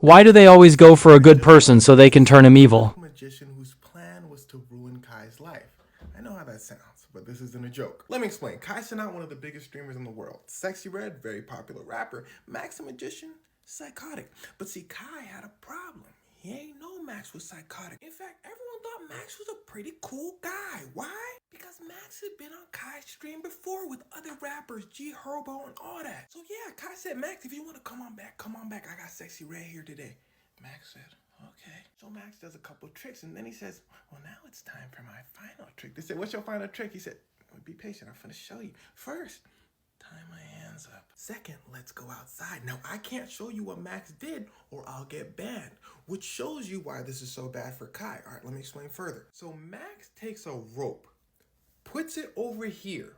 Why do they always go for a good person so they can turn him evil? Magician whose plan was to ruin Kai's life. I know how that sounds, but this isn't a joke. Let me explain. Kai Cenat, one of the biggest streamers in the world. Sexy Red, very popular rapper. Max the Magician, psychotic. But see, Kai had a problem. He ain't know Max was psychotic. In fact, everyone thought Max was a pretty cool guy. Why? Because Max had been on Kai's stream before with other rappers, G Herbo and all that. So yeah, Kai said, Max, if you want to come on back, come on back. I got Sexy Red here today. Max said, okay. So Max does a couple tricks and then he says, well, now it's time for my final trick. They said, what's your final trick? He said, well, be patient. I'm going to show you. First, tie my hands up. Second, let's go outside. Now, I can't show you what Max did or I'll get banned, which shows you why this is so bad for Kai. All right, let me explain further. So Max takes a rope, puts it over here,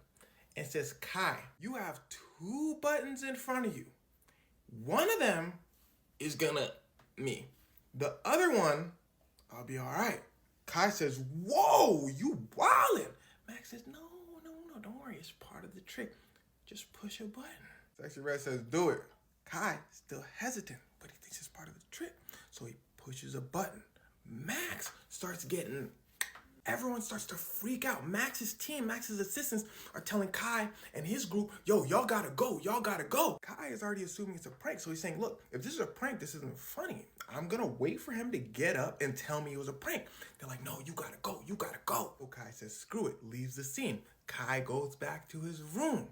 and says, Kai, you have two buttons in front of you. One of them is gonna me. The other one, I'll be all right. Kai says, whoa, you wildin'. Max says, no, don't worry. It's part of the trick. Just push a button. Sexy Red says, do it. Kai, still hesitant, but he thinks it's part of the trick. So he pushes a button. Max starts getting, everyone starts to freak out. Max's team, Max's assistants are telling Kai and his group, yo, y'all gotta go. Kai is already assuming it's a prank. So he's saying, look, if this is a prank, this isn't funny. I'm gonna wait for him to get up and tell me it was a prank. They're like, no, you gotta go. So Kai says, screw it, leaves the scene. Kai goes back to his room.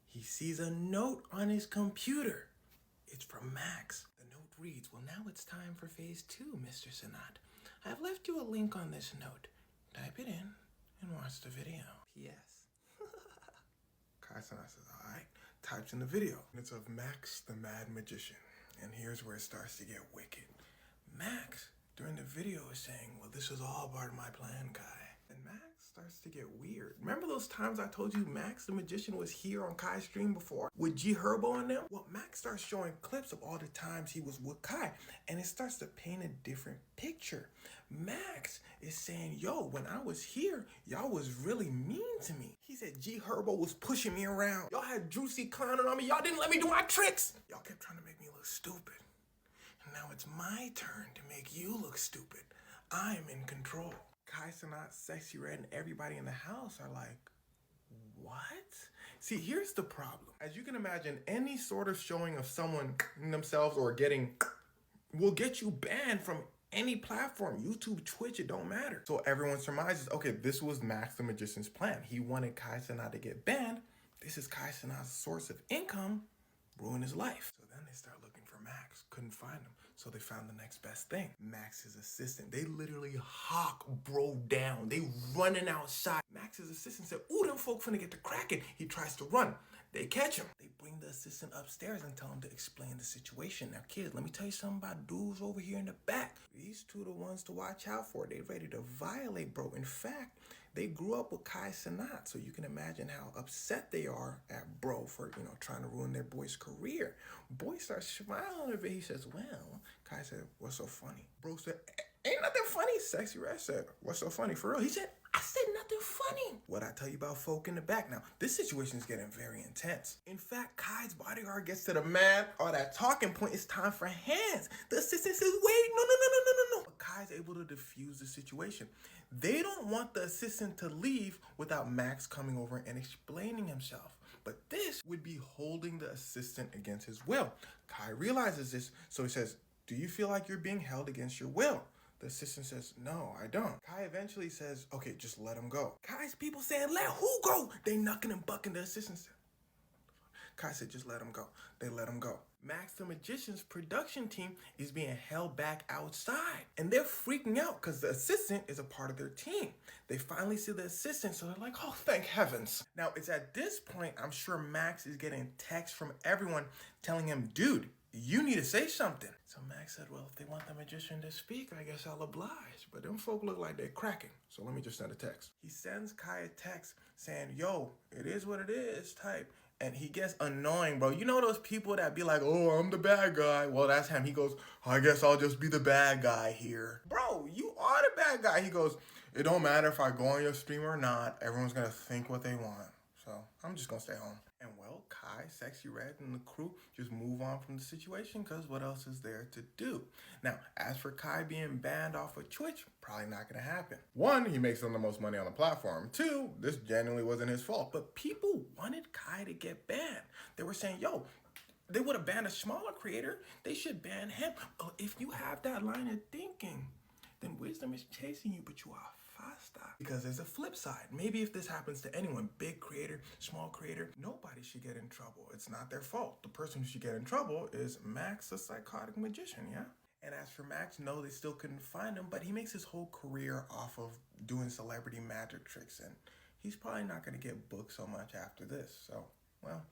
He sees a note on his computer. It's from Max. The note reads, well, now it's time for phase 2, Mr. Cenat. I've left you a link on this note. Type it in and watch the video. P.S. Kai Cenat says, all right. Types in the video. It's of Max the Mad Magician. And here's where it starts to get wicked. Max, during the video, is saying, well, this was all part of my plan, Kai. And Max starts to get weird. Remember those times I told you Max the Magician was here on Kai's stream before with G Herbo and them? Well, Max starts showing clips of all the times he was with Kai, and it starts to paint a different picture. Max is saying, yo, when I was here, y'all was really mean to me. He said G Herbo was pushing me around. Y'all had Juicy clowning on me. Y'all didn't let me do my tricks. Y'all kept trying to make me look stupid. And now it's my turn to make you look stupid. I'm in control. Kai Cenat, Sexy Red, and everybody in the house are like, what? See, here's the problem. As you can imagine, any sort of showing of someone themselves or getting will get you banned from any platform, YouTube, Twitch, it don't matter. So everyone surmises, okay, this was Max the Magician's plan. He wanted Kai Cenat to get banned. This is Kai Cenat's source of income, ruin his life. So then they start looking for Max, couldn't find him. So they found the next best thing. Max's assistant. They literally hawk bro down. They running outside. Max's assistant said, ooh, them folk finna get to cracking. He tries to run. They catch him. They bring the assistant upstairs and tell him to explain the situation. Now, kids, let me tell you something about dudes over here in the back. These two are the ones to watch out for. They ready to violate, bro. In fact, they grew up with Kai Cenat, so you can imagine how upset they are at bro for, trying to ruin their boy's career. Boy starts smiling a bit. He says, well, Kai said, what's so funny? Bro said, ain't nothing funny. Sexy Red said, what's so funny? For real? He said, I said nothing funny. What I tell you about folk in the back now? This situation is getting very intense. In fact, Kai's bodyguard gets to the man or that talking point. It's time for hands. The assistant says, wait, no. But Kai's able to defuse the situation. They don't want the assistant to leave without Max coming over and explaining himself. But this would be holding the assistant against his will. Kai realizes this, so he says, do you feel like you're being held against your will? The assistant says, no, I don't. Kai eventually says, okay, just let him go. Kai's people saying, let who go? They knucking and bucking. The assistant said, Kai said, just let him go. They let him go. Max the Magician's production team is being held back outside. And they're freaking out because the assistant is a part of their team. They finally see the assistant, so they're like, oh, thank heavens. Now, it's at this point, I'm sure Max is getting texts from everyone telling him, dude, you need to say something. So Max said, well, if they want the magician to speak, I guess I'll oblige. But them folk look like they're cracking. So let me just send a text. He sends Kai a text saying, yo, it is what it is type. And he gets annoying, bro. You know those people that be like, oh, I'm the bad guy. Well, that's him. He goes, I guess I'll just be the bad guy here. Bro, you are the bad guy. He goes, it don't matter if I go on your stream or not. Everyone's going to think what they want. So I'm just going to stay home. And well, Kai Kai, Sexy Red, and the crew just move on from the situation because what else is there to do? Now, as for Kai being banned off of Twitch, probably not going to happen. One, he makes some of the most money on the platform. Two, this genuinely wasn't his fault. But people wanted Kai to get banned. They were saying, yo, they would have banned a smaller creator. They should ban him. Well, if you have that line of thinking, then wisdom is chasing you, but you are faster. Because there's a flip side. Maybe if this happens to anyone, big creator, small creator, nobody should get in trouble. It's not their fault. The person who should get in trouble is Max, the psychotic magician, yeah? And as for Max, no, they still couldn't find him, but he makes his whole career off of doing celebrity magic tricks, and he's probably not going to get booked so much after this, so, well.